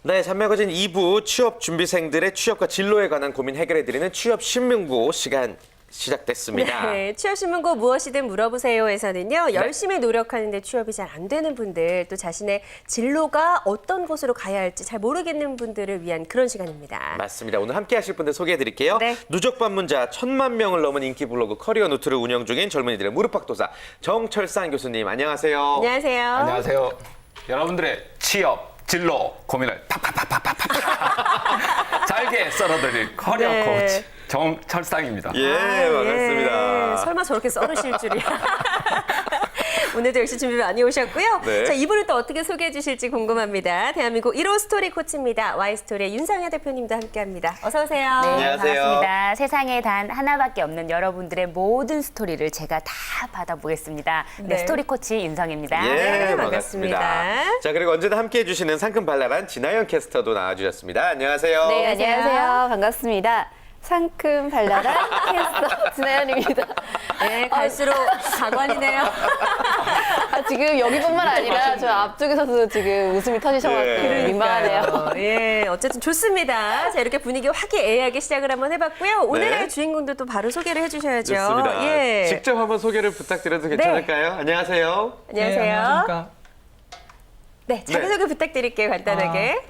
네, 잔매거진 2부 취업 준비생들의 취업과 진로에 관한 고민 해결해드리는 취업 신문고 시간 시작됐습니다. 네, 취업신문고 무엇이든 물어보세요에서는요. 열심히 노력하는데 취업이 잘 안 되는 분들, 또 자신의 진로가 어떤 곳으로 가야 할지 잘 모르겠는 분들을 위한 그런 시간입니다. 맞습니다. 오늘 함께 하실 분들 소개해드릴게요. 네. 누적 방문자 1000만 명을 넘은 인기 블로그 커리어 노트를 운영 중인 젊은이들의 무릎팍도사 정철상 교수님, 안녕하세요. 안녕하세요. 안녕하세요. 여러분들의 취업, 진로 고민을 팍팍팍팍팍팍 잘게 썰어드릴 커리어 네. 코치 정철상입니다. 예, 반갑습니다. 예. 설마 저렇게 썰으실 줄이야. 오늘도 역시 준비 많이 오셨고요. 네. 자, 이분을 또 어떻게 소개해 주실지 궁금합니다. 대한민국 1호 스토리 코치입니다. Y스토리의 윤상현 대표님도 함께합니다. 어서 오세요. 네, 안녕하세요. 반갑습니다. 세상에 단 하나밖에 없는 여러분들의 모든 스토리를 제가 다 받아보겠습니다. 네, 네. 스토리 코치 윤성입니다. 예, 네, 반갑습니다. 반갑습니다. 자, 그리고 언제나 함께해 주시는 상큼발랄한 진아연 캐스터도 나와주셨습니다. 안녕하세요. 네, 안녕하세요. 안녕하세요. 반갑습니다. 상큼 발랄한 캐스터 진아연입니다. 네, 갈수록 가관이네요. 지금 여기뿐만 아니라 저 앞쪽에서도 지금 웃음이 터지셔가지고 예. 민망하네요. 예, 어쨌든 좋습니다. 자, 이렇게 분위기 화기애애하게 시작을 한번 해봤고요. 오늘의 네. 주인공들도 바로 소개를 해주셔야죠. 좋습니다. 예. 직접 한번 소개를 부탁드려도 괜찮을까요? 안녕하세요. 안녕하세요. 네, 안녕하십니까. 네, 자기소개 부탁드릴게요, 간단하게.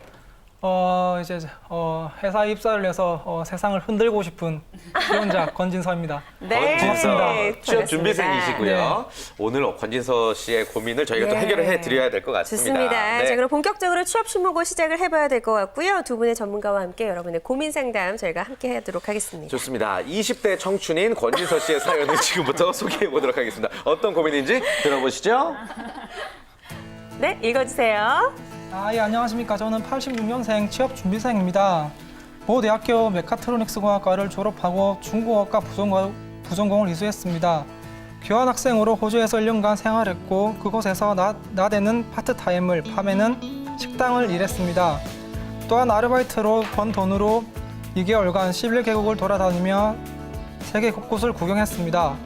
회사 입사를 해서 세상을 흔들고 싶은 기혼자 권진서입니다. 네, 권진서 반갑습니다. 취업 준비생이시고요. 오늘 권진서 씨의 고민을 저희가 또 네. 해결을 해드려야 될 것 같습니다. 좋습니다. 네. 자, 그럼 본격적으로 취업신문고 시작을 해봐야 될 것 같고요. 두 분의 전문가와 함께 여러분의 고민 상담 저희가 함께 하도록 하겠습니다. 좋습니다. 20대 청춘인 권진서 씨의 사연을 지금부터 소개해 보도록 하겠습니다. 어떤 고민인지 들어보시죠. 네, 읽어주세요. 예, 안녕하십니까. 저는 86년생 취업준비생입니다. 모 대학교 메카트로닉스공학과를 졸업하고 중국어과 부전공을 이수했습니다. 교환학생으로 호주에서 1년간 생활했고 그곳에서 낮에는 파트타임을, 밤에는 식당을 일했습니다. 또한 아르바이트로 번 돈으로 2개월간 11개국을 돌아다니며 세계 곳곳을 구경했습니다.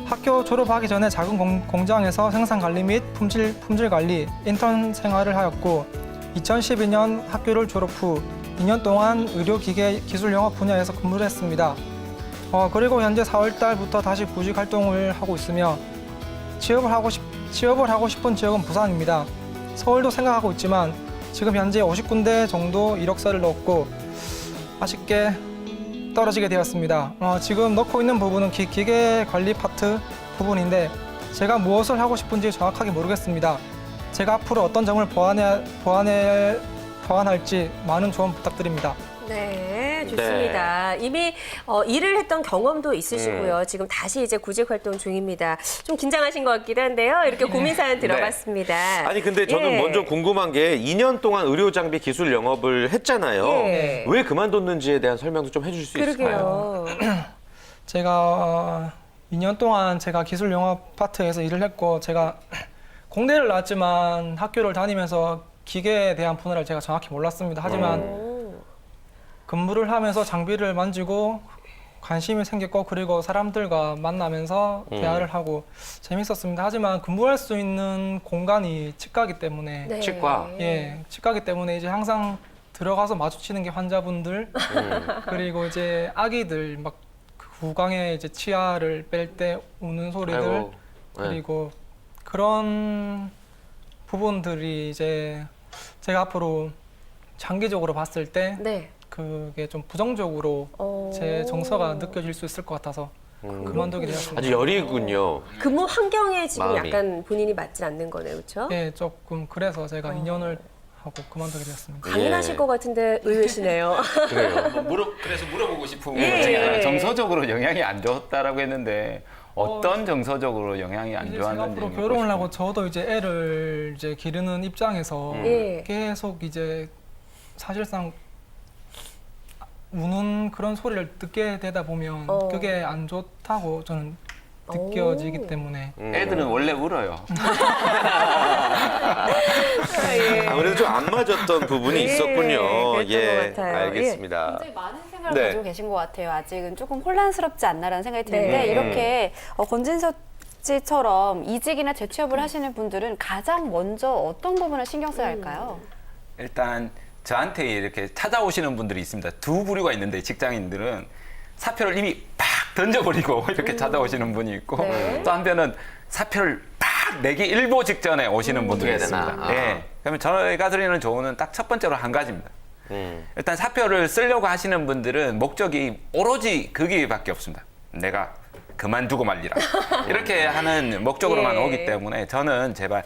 학교 졸업하기 전에 작은 공장에서 생산 관리 및 품질 관리, 인턴 생활을 하였고 2012년 학교를 졸업 후 2년 동안 의료기계 기술 영업 분야에서 근무를 했습니다. 그리고 현재 4월 달부터 다시 구직 활동을 하고 있으며 취업을 하고 싶은 지역은 부산입니다. 서울도 생각하고 있지만 지금 현재 50군데 정도 이력서를 넣었고 아쉽게 떨어지게 되었습니다. 지금 넣고 있는 부분은 기계 관리 파트 부분인데 제가 무엇을 하고 싶은지 정확하게 모르겠습니다. 제가 앞으로 어떤 점을 보완할지 많은 조언 부탁드립니다. 네, 좋습니다. 이미 일을 했던 경험도 있으시고요. 지금 다시 이제 구직 활동 중입니다. 좀 긴장하신 것 같기도 한데요. 이렇게 고민 사연 들어봤습니다. 아니 근데 저는 예. 먼저 궁금한 게 2년 동안 의료장비 기술 영업을 했잖아요. 예. 왜 그만뒀는지에 대한 설명도 좀 해주실 수 있을까요? 그러게요. 제가 2년 동안 제가 기술 영업 파트에서 일을 했고 제가 공대를 나왔지만 학교를 다니면서 기계에 대한 분야를 제가 정확히 몰랐습니다. 하지만 근무를 하면서 장비를 만지고 관심이 생겼고 그리고 사람들과 만나면서 대화를 하고 재밌었습니다. 하지만 근무할 수 있는 공간이 치과이기 때문에 네. 치과. 치과이기 때문에 이제 항상 들어가서 마주치는 게 환자분들 그리고 이제 아기들 막 구강에 이제 치아를 뺄 때 우는 소리들 아이고, 네. 그리고 그런 부분들이 이제 제가 앞으로 장기적으로 봤을 때 네. 그게 좀 부정적으로 제 정서가 느껴질 수 있을 것 같아서 그만두게 되었습니다. 아주 여리군요. 근무 환경에 지금 마음이. 약간 본인이 맞지 않는 거네요, 그렇죠? 예, 조금 그래서 제가 2년을 하고 그만두게 되었습니다. 강인하실 예. 것 같은데 의외시네요. 그래요. 그래서 물어보고 싶은 거 예. 중에 하나 정서적으로 영향이 안 좋았다라고 했는데 어떤 정서적으로 영향이 안 이제 제가 좋았는지 앞으로 묻고 결혼을 하고 싶어요. 저도 이제 애를 이제 기르는 입장에서 예. 계속 이제 사실상 우는 그런 소리를 듣게 되다 보면 그게 안 좋다고 저는 느껴지기 때문에 애들은 원래 울어요. 아무래도 좀 안 맞았던 부분이 예, 있었군요. 그랬던 것 같아요. 알겠습니다. 굉장히 많은 생각을 네. 가지고 계신 것 같아요. 아직은 조금 혼란스럽지 않나라는 생각이 드는데 네. 이렇게 권진서 씨처럼 이직이나 재취업을 하시는 분들은 가장 먼저 어떤 부분을 신경 써야 할까요? 일단 저한테 이렇게 찾아오시는 분들이 있습니다. 두 부류가 있는데 직장인들은 사표를 이미 팍 던져버리고 이렇게 찾아오시는 분이 있고 네. 또 한편은 사표를 팍 내기 일보 직전에 오시는 분들이 어떻게 해야 있습니다. 되나? 네. 그러면 저희가 드리는 조언은 딱 첫 번째로 한 가지입니다. 일단 사표를 쓰려고 하시는 분들은 목적이 오로지 거기밖에 없습니다. 내가 그만두고 말리라. 이렇게 하는 목적으로만 예. 오기 때문에 저는 제발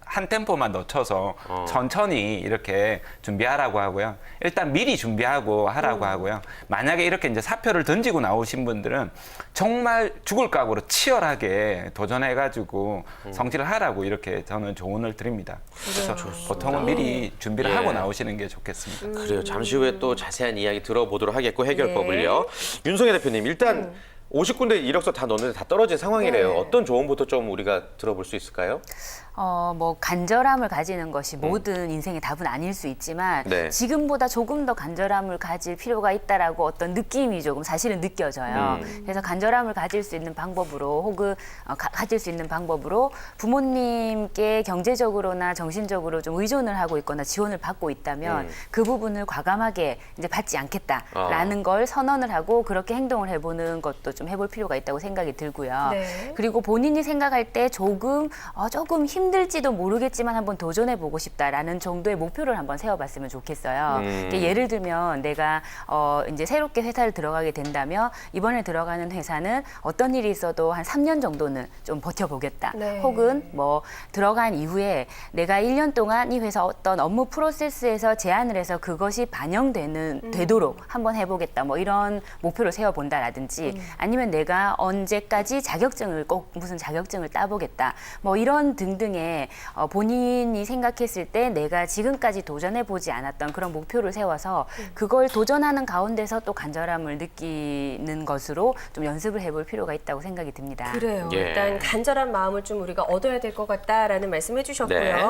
한 템포만 놓쳐서 천천히 이렇게 준비하라고 하고요. 일단 미리 준비하고 하라고 하고요. 만약에 이렇게 이제 사표를 던지고 나오신 분들은 정말 죽을 각오로 치열하게 도전해가지고 성취를 하라고 이렇게 저는 조언을 드립니다. 그래서 보통은 미리 준비를 예. 하고 나오시는 게 좋겠습니다. 그래요. 잠시 후에 또 자세한 이야기 들어보도록 하겠고 해결법을요. 네. 윤성혜 대표님, 일단 50군데 이력서 다 넣었는데 다 떨어진 상황이래요. 네. 어떤 조언부터 좀 우리가 들어볼 수 있을까요? 뭐 간절함을 가지는 것이 모든 인생의 답은 아닐 수 있지만 네. 지금보다 조금 더 간절함을 가질 필요가 있다라고 어떤 느낌이 조금 사실은 느껴져요. 그래서 간절함을 가질 수 있는 방법으로 혹은 가질 수 있는 방법으로 부모님께 경제적으로나 정신적으로 좀 의존을 하고 있거나 지원을 받고 있다면 그 부분을 과감하게 이제 받지 않겠다라는 걸 선언을 하고 그렇게 행동을 해보는 것도 좀 해볼 필요가 있다고 생각이 들고요. 네. 그리고 본인이 생각할 때 조금 힘들지도 모르겠지만 한번 도전해보고 싶다라는 정도의 목표를 한번 세워봤으면 좋겠어요. 그러니까 예를 들면 내가 이제 새롭게 회사를 들어가게 된다면 이번에 들어가는 회사는 어떤 일이 있어도 한 3년 정도는 좀 버텨보겠다. 네. 혹은 뭐 들어간 이후에 내가 1년 동안 이 회사 어떤 업무 프로세스에서 제안을 해서 그것이 되도록 한번 해보겠다. 뭐 이런 목표를 세워본다라든지 아니면 내가 언제까지 꼭 무슨 자격증을 따보겠다. 뭐 이런 등등의 본인이 생각했을 때 내가 지금까지 도전해보지 않았던 그런 목표를 세워서 그걸 도전하는 가운데서 또 간절함을 느끼는 것으로 좀 연습을 해볼 필요가 있다고 생각이 듭니다. 그래요. 예. 일단 간절한 마음을 좀 우리가 얻어야 될 것 같다라는 말씀해 주셨고요. 네.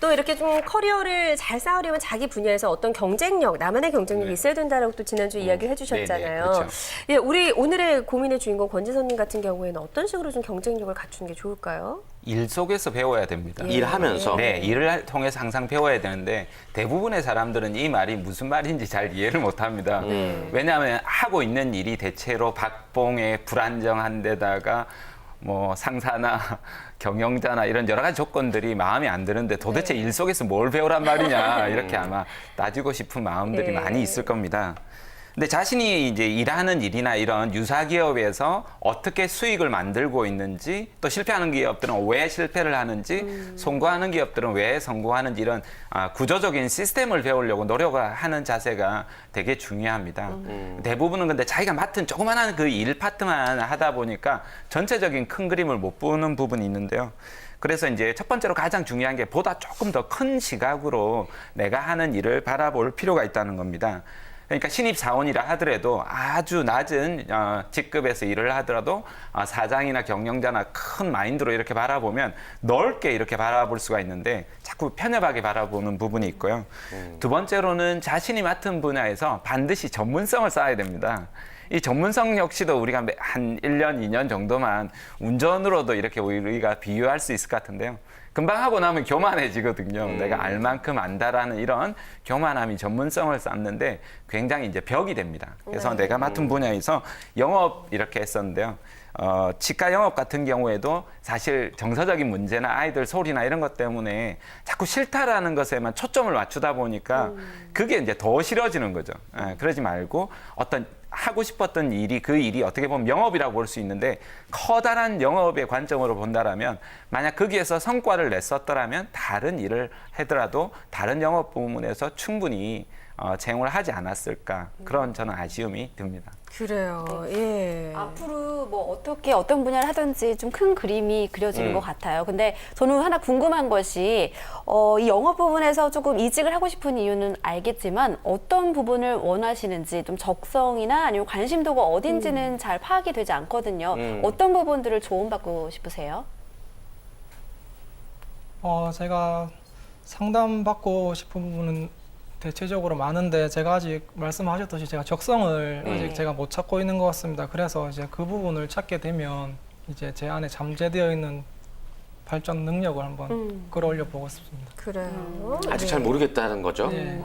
또 이렇게 좀 커리어를 잘 쌓으려면 자기 분야에서 어떤 경쟁력, 나만의 경쟁력이 있어야 된다라고 또 지난주 이야기를 해주셨잖아요. 네, 그렇죠. 예, 우리 오늘의 고민의 주인공 권지선님 같은 경우에는 어떤 식으로 좀 경쟁력을 갖추는 게 좋을까요? 일 속에서 배워야 됩니다. 일하면서. 네, 일을 통해서 항상 배워야 되는데 대부분의 사람들은 이 말이 무슨 말인지 잘 이해를 못합니다. 왜냐하면 하고 있는 일이 대체로 박봉의 불안정한 데다가 뭐 상사나 경영자나 이런 여러 가지 조건들이 마음에 안 드는데 도대체 일 속에서 뭘 배우란 말이냐 이렇게 아마 따지고 싶은 마음들이 네. 많이 있을 겁니다. 근데 자신이 이제 일하는 일이나 이런 유사 기업에서 어떻게 수익을 만들고 있는지 또 실패하는 기업들은 왜 실패를 하는지 성공하는 기업들은 왜 성공하는지 이런 구조적인 시스템을 배우려고 노력을 하는 자세가 되게 중요합니다. 대부분은 근데 자기가 맡은 조그만한 그 일 파트만 하다 보니까 전체적인 큰 그림을 못 보는 부분이 있는데요. 그래서 이제 첫 번째로 가장 중요한 게 보다 조금 더 큰 시각으로 내가 하는 일을 바라볼 필요가 있다는 겁니다. 그러니까 신입 사원이라 하더라도 아주 낮은 직급에서 일을 하더라도 사장이나 경영자나 큰 마인드로 이렇게 바라보면 넓게 이렇게 바라볼 수가 있는데 자꾸 편협하게 바라보는 부분이 있고요. 두 번째로는 자신이 맡은 분야에서 반드시 전문성을 쌓아야 됩니다. 이 전문성 역시도 우리가 한 1년, 2년 정도만 운전으로도 이렇게 우리가 비유할 수 있을 것 같은데요. 금방 하고 나면 교만해지거든요. 내가 알 만큼 안다라는 이런 교만함이 전문성을 쌓는데 굉장히 이제 벽이 됩니다. 그래서 내가 맡은 분야에서 영업 이렇게 했었는데요. 치과 영업 같은 경우에도 사실 정서적인 문제나 아이들 소리나 이런 것 때문에 자꾸 싫다라는 것에만 초점을 맞추다 보니까 그게 이제 더 싫어지는 거죠. 그러지 말고 어떤 하고 싶었던 일이 그 일이 어떻게 보면 영업이라고 볼 수 있는데 커다란 영업의 관점으로 본다라면 만약 거기에서 성과를 냈었더라면 다른 일을 하더라도 다른 영업 부문에서 충분히 제공을 하지 않았을까 그런 저는 아쉬움이 듭니다. 그래요. 예. 앞으로 뭐 어떻게 어떤 분야를 하든지 좀 큰 그림이 그려지는 것 같아요. 근데 저는 하나 궁금한 것이 이 영업 부분에서 조금 이직을 하고 싶은 이유는 알겠지만 어떤 부분을 원하시는지 좀 적성이나 아니면 관심도가 어딘지는 잘 파악이 되지 않거든요. 어떤 부분들을 조언받고 싶으세요? 제가 상담받고 싶은 부분은 대체적으로 많은데 제가 아직 말씀하셨듯이 제가 적성을 아직 제가 못 찾고 있는 것 같습니다. 그래서 이제 그 부분을 찾게 되면 이제 제 안에 잠재되어 있는 발전 능력을 한번 끌어올려 보고 싶습니다. 그래요. 아직 네. 잘 모르겠다는 거죠. 네.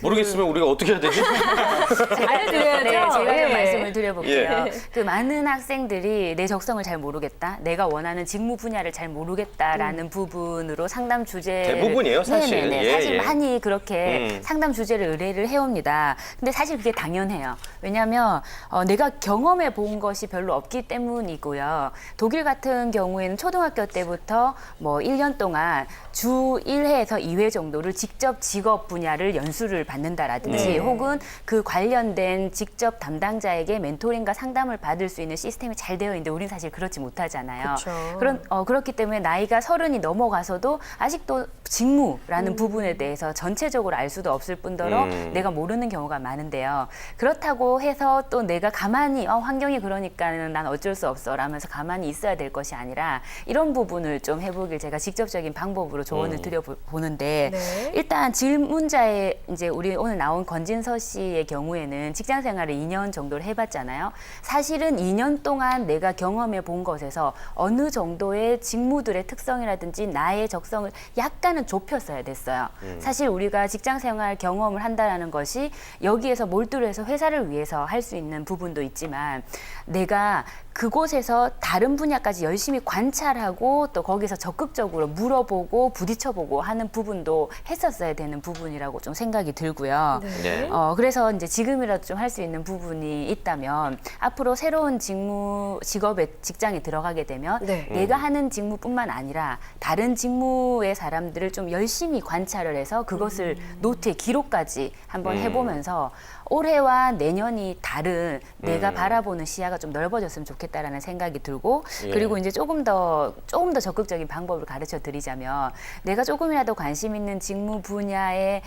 모르겠으면 우리가 어떻게 해야 되지? 알려드려야죠. 네, 제가 좀 예. 말씀을 드려볼게요. 예. 그 많은 학생들이 내 적성을 잘 모르겠다, 내가 원하는 직무 분야를 잘 모르겠다라는 부분으로 상담 주제 대부분이에요, 사실. 네네네. 예, 사실 예. 많이 그렇게 상담 주제를 의뢰를 해옵니다. 근데 사실 그게 당연해요. 왜냐하면 내가 경험해 본 것이 별로 없기 때문이고요. 독일 같은 경우에는 초등학교 때부터 뭐 1년 동안 주 1회에서 2회 정도를 직접 직업 분야를 연수를 받는다라든지 혹은 그 관련된 직접 담당자에게 멘토링과 상담을 받을 수 있는 시스템이 잘 되어 있는데 우리는 사실 그렇지 못하잖아요. 그쵸. 그렇기 때문에 나이가 30이 넘어가서도 아직도 직무라는 부분에 대해서 전체적으로 알 수도 없을 뿐더러 내가 모르는 경우가 많은데요. 그렇다고 해서 또 내가 가만히 환경이 그러니까는 난 어쩔 수 없어 라면서 가만히 있어야 될 것이 아니라 이런 부분을 좀 해보길 제가 직접적인 방법으로 조언을 드려보는데 네. 일단 질문자의 이제 우리 오늘 나온 권진서 씨의 경우에는 직장 생활을 2년 정도를 해봤잖아요. 사실은 2년 동안 내가 경험해 본 것에서 어느 정도의 직무들의 특성이라든지 나의 적성을 약간은 좁혔어야 됐어요. 사실 우리가 직장 생활 경험을 한다는 것이 여기에서 몰두를 해서 회사를 위해서 할 수 있는 부분도 있지만 내가 그곳에서 다른 분야까지 열심히 관찰하고 또 거기서 적극적으로 물어보고 부딪혀보고 하는 부분도 했었어야 되는 부분이라고 좀 생각이 들고요. 네. 그래서 이제 지금이라도 좀 할 수 있는 부분이 있다면 앞으로 새로운 직장에 들어가게 되면 네. 내가 하는 직무뿐만 아니라 다른 직무의 사람들을 좀 열심히 관찰을 해서 그것을 노트에 기록까지 한번 해보면서 올해와 내년이 다른 내가 바라보는 시야가 좀 넓어졌으면 좋겠다라는 생각이 들고 예. 그리고 이제 조금 더 적극적인 방법을 가르쳐 드리자면 내가 조금이라도 관심 있는 직무 분야에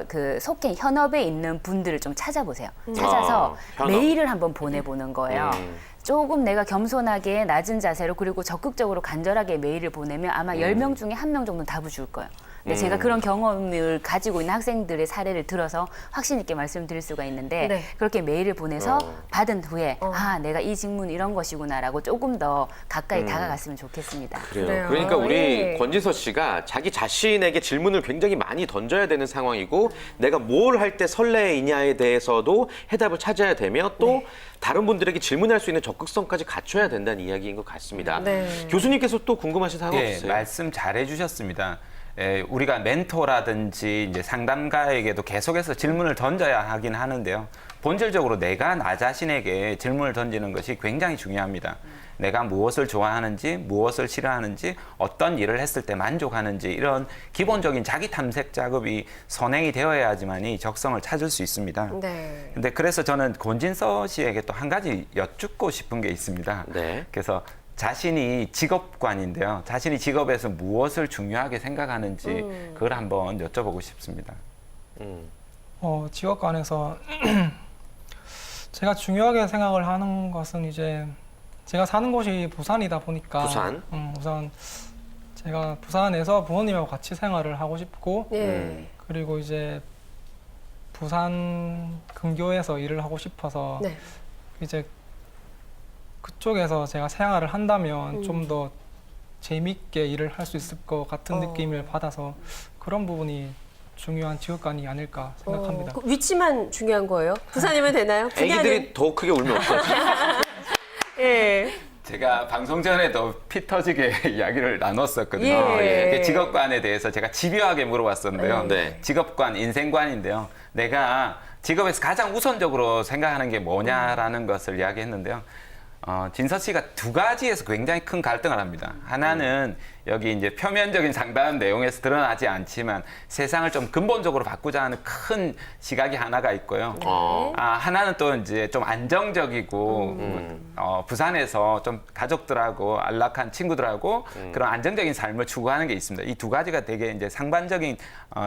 그 속해 현업에 있는 분들을 좀 찾아보세요. 찾아서 현업. 메일을 한번 보내보는 거예요. 조금 내가 겸손하게 낮은 자세로 그리고 적극적으로 간절하게 메일을 보내면 아마 10명 중에 1명 정도는 답을 줄 거예요. 근데 제가 그런 경험을 가지고 있는 학생들의 사례를 들어서 확신 있게 말씀드릴 수가 있는데 네. 그렇게 메일을 보내서 받은 후에 내가 이 직무는 이런 것이구나라고 조금 더 가까이 다가갔으면 좋겠습니다. 그래요. 그러니까 우리 예. 권진서 씨가 자기 자신에게 질문을 굉장히 많이 던져야 되는 상황이고 내가 뭘 할 때 설레이냐에 대해서도 해답을 찾아야 되며 또 다른 분들에게 질문할 수 있는 적극성까지 갖춰야 된다는 이야기인 것 같습니다. 네. 교수님께서 또 궁금하신 사항 예, 없으세요? 말씀 잘 해주셨습니다. 우리가 멘토라든지 이제 상담가에게도 계속해서 질문을 던져야 하긴 하는데요. 본질적으로 내가 나 자신에게 질문을 던지는 것이 굉장히 중요합니다. 내가 무엇을 좋아하는지, 무엇을 싫어하는지, 어떤 일을 했을 때 만족하는지 이런 기본적인 자기 탐색 작업이 선행이 되어야지만이 적성을 찾을 수 있습니다. 네. 근데 그래서 저는 권진서 씨에게 또 한 가지 여쭙고 싶은 게 있습니다. 네. 그래서 자신이 직업관인데요. 자신이 직업에서 무엇을 중요하게 생각하는지 그걸 한번 여쭤보고 싶습니다. 직업관에서 제가 중요하게 생각을 하는 것은 이제 제가 사는 곳이 부산이다 보니까 부산? 우선 제가 부산에서 부모님하고 같이 생활을 하고 싶고 예. 그리고 이제 부산 근교에서 일을 하고 싶어서 네. 이제 그쪽에서 제가 생활을 한다면 좀 더 재밌게 일을 할 수 있을 것 같은 느낌을 받아서 그런 부분이 중요한 직업관이 아닐까 생각합니다. 그 위치만 중요한 거예요? 부산이면 되나요? 애기들이 더 크게 울면 어떡하지? 예. 제가 방송 전에도 피 터지게 이야기를 나눴었거든요. 예. 직업관에 대해서 제가 집요하게 물어봤었는데요. 네. 직업관, 인생관인데요. 내가 직업에서 가장 우선적으로 생각하는 게 뭐냐라는 것을 이야기했는데요. 진서 씨가 두 가지에서 굉장히 큰 갈등을 합니다. 하나는 여기 이제 표면적인 상담 내용에서 드러나지 않지만 세상을 좀 근본적으로 바꾸자 하는 큰 시각이 하나가 있고요. 하나는 또 이제 좀 안정적이고 부산에서 좀 가족들하고 안락한 친구들하고 그런 안정적인 삶을 추구하는 게 있습니다. 이 두 가지가 되게 이제 상반적인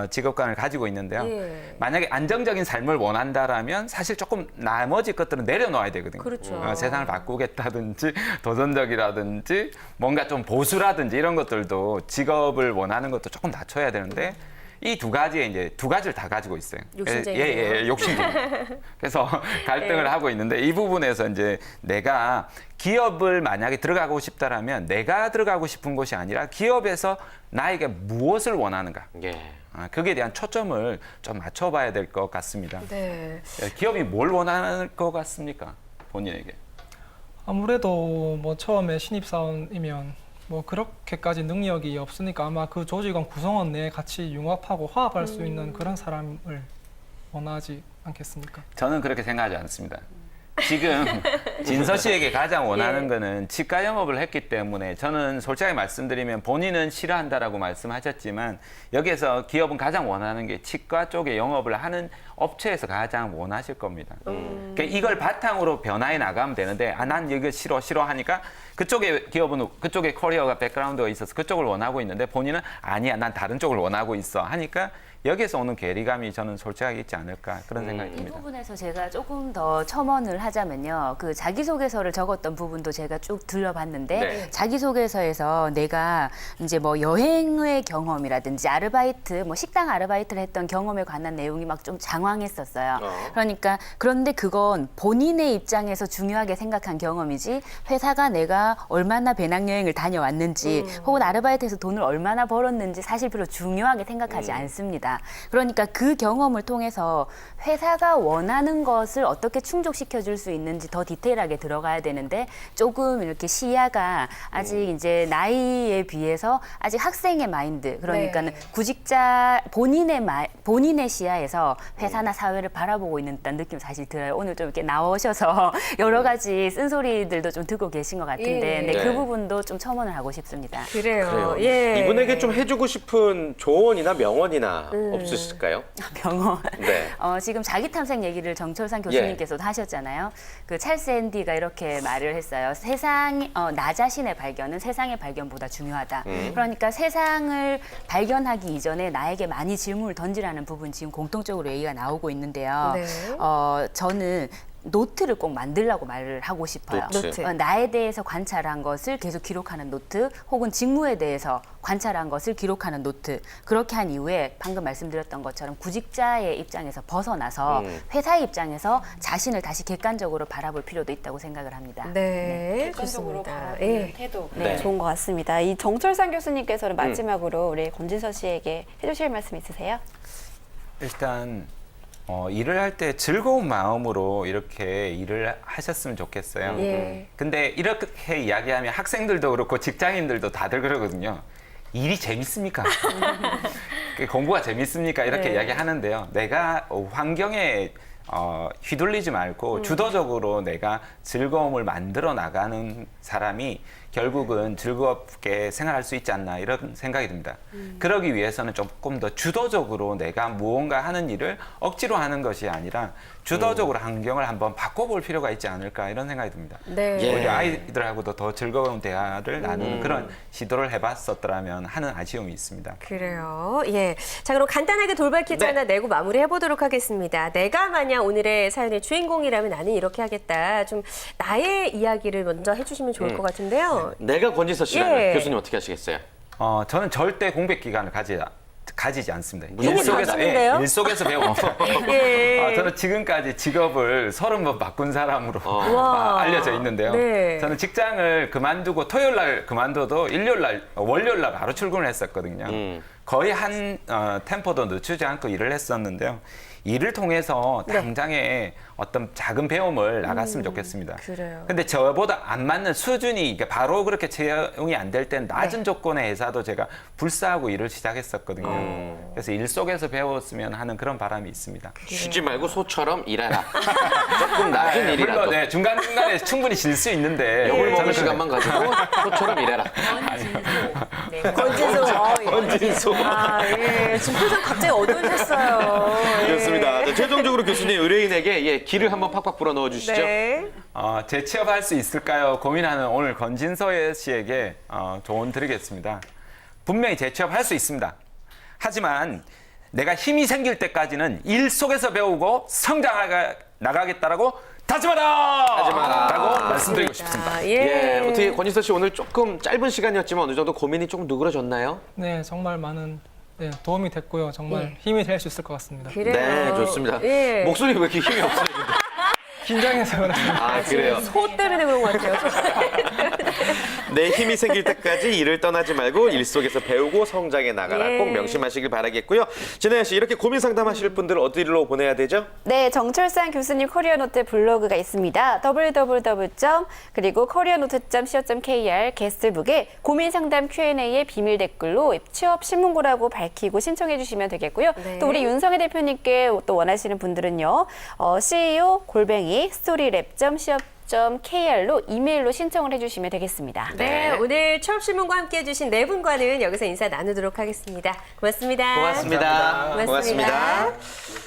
직업관을 가지고 있는데요. 예. 만약에 안정적인 삶을 원한다라면 사실 조금 나머지 것들은 내려놓아야 되거든요. 그렇죠. 세상을 바꾸겠다든지 도전적이라든지 뭔가 좀 보수라든지 이런 것들도 직업을 원하는 것도 조금 낮춰야 되는데 이 두 가지에 이제 두 가지를 다 가지고 있어요. 욕심쟁이네요. 욕심쟁이. 그래서 갈등을 네. 하고 있는데 이 부분에서 이제 내가 기업을 만약에 들어가고 싶다라면 내가 들어가고 싶은 곳이 아니라 기업에서 나에게 무엇을 원하는가. 예. 거기에 대한 초점을 좀 맞춰봐야 될 것 같습니다. 네. 기업이 뭘 원하는 것 같습니까? 본인에게. 아무래도 뭐 처음에 신입사원이면 뭐 그렇게까지 능력이 없으니까 아마 그 조직원 구성원 내에 같이 융합하고 화합할 수 있는 그런 사람을 원하지 않겠습니까? 저는 그렇게 생각하지 않습니다. 지금 진서 씨에게 가장 원하는 거는 치과 영업을 했기 때문에 저는 솔직하게 말씀드리면 본인은 싫어한다라고 말씀하셨지만 여기에서 기업은 가장 원하는 게 치과 쪽에 영업을 하는 업체에서 가장 원하실 겁니다. 그러니까 이걸 바탕으로 변화해 나가면 되는데 난 이거 싫어하니까 그쪽에 기업은 그쪽에 커리어가 백그라운드가 있어서 그쪽을 원하고 있는데 본인은 아니야 난 다른 쪽을 원하고 있어 하니까 여기에서 오는 괴리감이 저는 솔직하게 있지 않을까 그런 생각이 이 듭니다. 부분에서 제가 조금 더 첨언을 하자면요. 그 자기소개서를 적었던 부분도 제가 쭉 들려봤는데 네. 자기소개서에서 내가 이제 뭐 여행의 경험이라든지 아르바이트, 뭐 식당 아르바이트를 했던 경험에 관한 내용이 막 좀 장황했었어요. 그러니까 그런데 그건 본인의 입장에서 중요하게 생각한 경험이지 회사가 내가 얼마나 배낭여행을 다녀왔는지 혹은 아르바이트에서 돈을 얼마나 벌었는지 사실 별로 중요하게 생각하지 않습니다. 그러니까 그 경험을 통해서 회사가 원하는 것을 어떻게 충족시켜 줄 수 있는지 더 디테일하게 들어가야 되는데 조금 이렇게 시야가 아직 이제 나이에 비해서 아직 학생의 마인드 그러니까는 네. 구직자 본인의 시야에서 회사나 사회를 바라보고 있는 듯한 느낌 사실 들어요. 오늘 좀 이렇게 나오셔서 여러 가지 쓴소리들도 좀 듣고 계신 것 같은데 예. 네, 네. 그 부분도 좀 첨언을 하고 싶습니다. 그래요. 그래요. 예. 이분에게 좀 해주고 싶은 조언이나 명언이나 없으실까요? 병원. 네. 지금 자기 탐색 얘기를 정철상 교수님께서도 하셨잖아요. 그 찰스 앤디가 이렇게 말을 했어요. 나 자신의 발견은 세상의 발견보다 중요하다. 그러니까 세상을 발견하기 이전에 나에게 많이 질문을 던지라는 부분 지금 공통적으로 얘기가 나오고 있는데요. 네. 저는 노트를 꼭 만들라고 말을 하고 싶어요. 노트. 나에 대해서 관찰한 것을 계속 기록하는 노트, 혹은 직무에 대해서 관찰한 것을 기록하는 노트. 그렇게 한 이후에 방금 말씀드렸던 것처럼 구직자의 입장에서 벗어나서 회사의 입장에서 자신을 다시 객관적으로 바라볼 필요도 있다고 생각을 합니다. 네, 객관적으로 좋습니다. 바라보는 예. 태도 네. 좋은 것 같습니다. 이 정철상 교수님께서는 마지막으로 우리 권진서 씨에게 해주실 말씀 있으세요? 일단 일을 할 때 즐거운 마음으로 이렇게 일을 하셨으면 좋겠어요. 예. 근데 이렇게 이야기하면 학생들도 그렇고 직장인들도 다들 그러거든요. 일이 재밌습니까? 공부가 재밌습니까? 이렇게 네. 이야기하는데요. 내가 환경에 휘둘리지 말고 주도적으로 내가 즐거움을 만들어 나가는 사람이 결국은 즐겁게 생활할 수 있지 않나 이런 생각이 듭니다. 그러기 위해서는 조금 더 주도적으로 내가 무언가 하는 일을 억지로 하는 것이 아니라 주도적으로 환경을 한번 바꿔볼 필요가 있지 않을까 이런 생각이 듭니다. 네. 예. 우리 아이들하고도 더 즐거운 대화를 나누는 그런 시도를 해봤었더라면 하는 아쉬움이 있습니다. 그래요. 예. 자, 그럼 간단하게 돌발 퀴즈 네. 하나 내고 마무리해 보도록 하겠습니다. 내가 만약 오늘의 사연의 주인공이라면 나는 이렇게 하겠다. 좀 나의 이야기를 먼저 해주시면 좋을 것 같은데요. 내가 권진서 씨라면 예. 교수님 어떻게 하시겠어요? 저는 절대 공백 기간을 가지지 않습니다. 이미 가졌는데요? 일 속에서 배우고 예. 저는 지금까지 직업을 30번 바꾼 사람으로 와. 알려져 있는데요. 네. 저는 직장을 그만두고 토요일 날 그만둬도 월요일 날 바로 출근을 했었거든요. 거의 한 템포도 늦추지 않고 일을 했었는데요. 일을 통해서 네. 당장에 어떤 작은 배움을 나갔으면 좋겠습니다. 그래요. 근데 저보다 안 맞는 수준이 이게 바로 그렇게 채용이 안 될 땐 낮은 네. 조건의 회사도 제가 불사하고 일을 시작했었거든요. 그래서 일 속에서 배웠으면 하는 그런 바람이 있습니다. 쉬지 말고 소처럼 일해라. 조금 낮은 일이라도. 물론 네, 중간중간에 충분히 쉴 수 있는데 욕을 먹을 저는 시간만 가지고 소처럼 일해라. 네. 권진소. 예. 권진소. 아, 예. 지금 표정 갑자기 어두우셨어요. 예. 그렇습니다. 자, 최종적으로 교수님 의뢰인에게 기를 한번 팍팍 불어 넣어 주시죠. 네. 재취업할 수 있을까요? 고민하는 오늘 권진서 씨에게 조언 드리겠습니다. 분명히 재취업할 수 있습니다. 하지만 내가 힘이 생길 때까지는 일 속에서 배우고 성장해 나가겠다라고 다짐하라! 라고 말씀드리고 싶습니다. 예. 어떻게 권진서 씨 오늘 조금 짧은 시간이었지만 어느 정도 고민이 조금 누그러졌나요? 네, 정말 많은 네, 도움이 됐고요. 정말 힘이 될 수 있을 것 같습니다. 그래요. 네, 좋습니다. 예. 목소리 왜 이렇게 힘이 없어요? 긴장해서 그렇습니다. 아, 그래요. 소 때문에 그런 것 같아요. 내 힘이 생길 때까지 일을 떠나지 말고 일 속에서 배우고 성장해 나가라. 예. 꼭 명심하시길 바라겠고요. 진아연 씨, 이렇게 고민 상담하실 분들 어디로 보내야 되죠? 네, 정철상 교수님 코리아노트 블로그가 있습니다. www. 그리고 koreanote.co.kr 게스트북에 고민 상담 Q&A의 비밀 댓글로 취업 신문고라고 밝히고 신청해 주시면 되겠고요. 네. 또 우리 윤성혜 대표님께 또 원하시는 분들은요. ceo@story랩.co.kr로 이메일로 신청을 해주시면 되겠습니다. 네, 오늘 취업신문과 함께해 주신 네 분과는 여기서 인사 나누도록 하겠습니다. 고맙습니다. 고맙습니다. 고맙습니다. 고맙습니다.